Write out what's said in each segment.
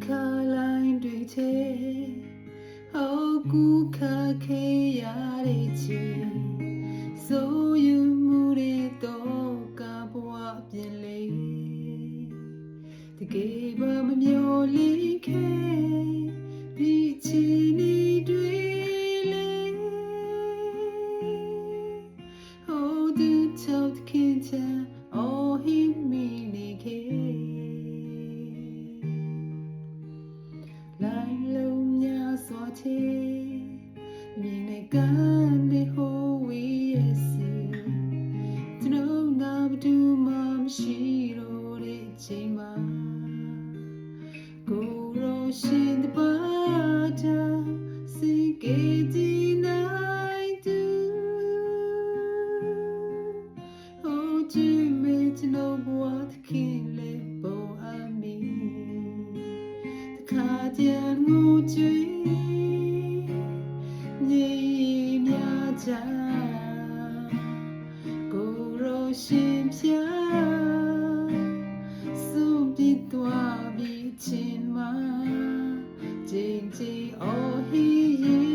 ခလိုင်းတွေထဲဟောကူခခေရတဲ့ချင်းဆိုယူမှုတွေတော့ကဘဝပြင်လေတကယ်ပါမမျော်လင့်ခဲ့ဒီချီနေတွေလေဟောသူချောက်ခင်ချာအော်ဟိမီနေခဲ့လိုက်လုံးများစွာချေမြင်နေကနေဟိုဝေးရဲ့စီကျွန်တော်ငါဘသူမှမရှိတော့တဲ့ချိန်မှာကိုရောရှင်တပါတာစိတ်ကြည်ဒီနိုင်တူဟိုချစ်မေကျွန်တော်ဘဝသခင်လေးပေါ်အမီတခါတည်းငိုကြွေးညီမြကြကိုရောရှင်ပြစုပြသွားပြီးချင်းမှာကြင်ကြည်အော်ဟီရင်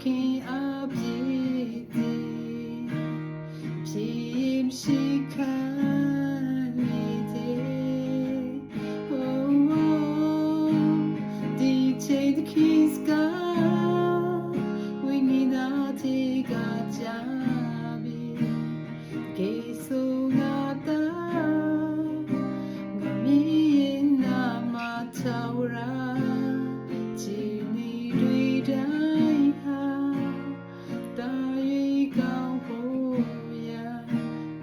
ခင်အပြည့်တည်ဖြစ်ရှိခံနေတယ်ohဒီချိန်တခင်စကားဝိညာဉ်သားတေကကြပြီကေဆိုငါတာငါမီးနာမထာဝရချီနေတွေတိုင်းဟာတာရီကောင်းဖို့ရာ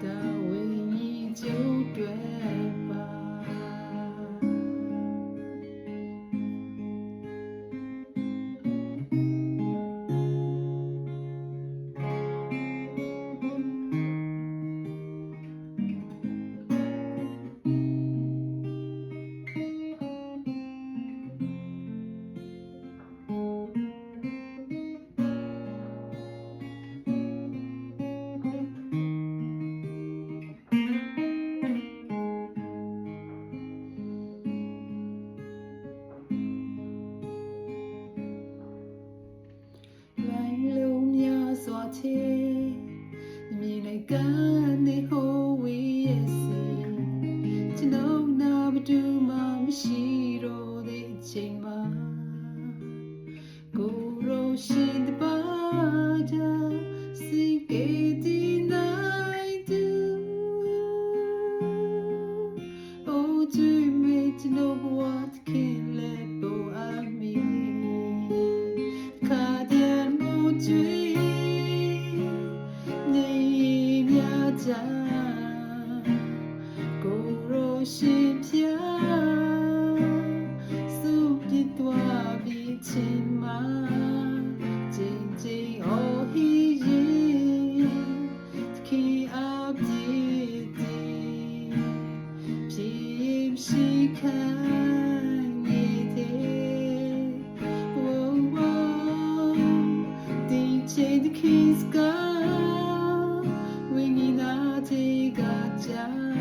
တာဝိညာဉ်ကျုပ်တွေပါစွာချေမြင်နေကနေဟိုဝေးရဲ့စီကျွန်တော်နာဘသူမှမရှိတော့တဲ့ချိန်မှာကိုရောရှင်တပါတာစိတ်ကြည်ဒီနိုင်တူအိုးကျွေးမေကျွန်တော်ဘဝသခင်လေးပေါ်အမီခါတဲ့မို့ကျွေးကိုရောရှင်ပြစုပြသွားပြီးချင်းမှာကြင်ကြင်အော်ဟီရင်တခင်အပြည့်တည်ဖြစ်ရှိခံနေတယ်ဒီချိန်တခင်စကားဝိညာဉ်သားတေကကြ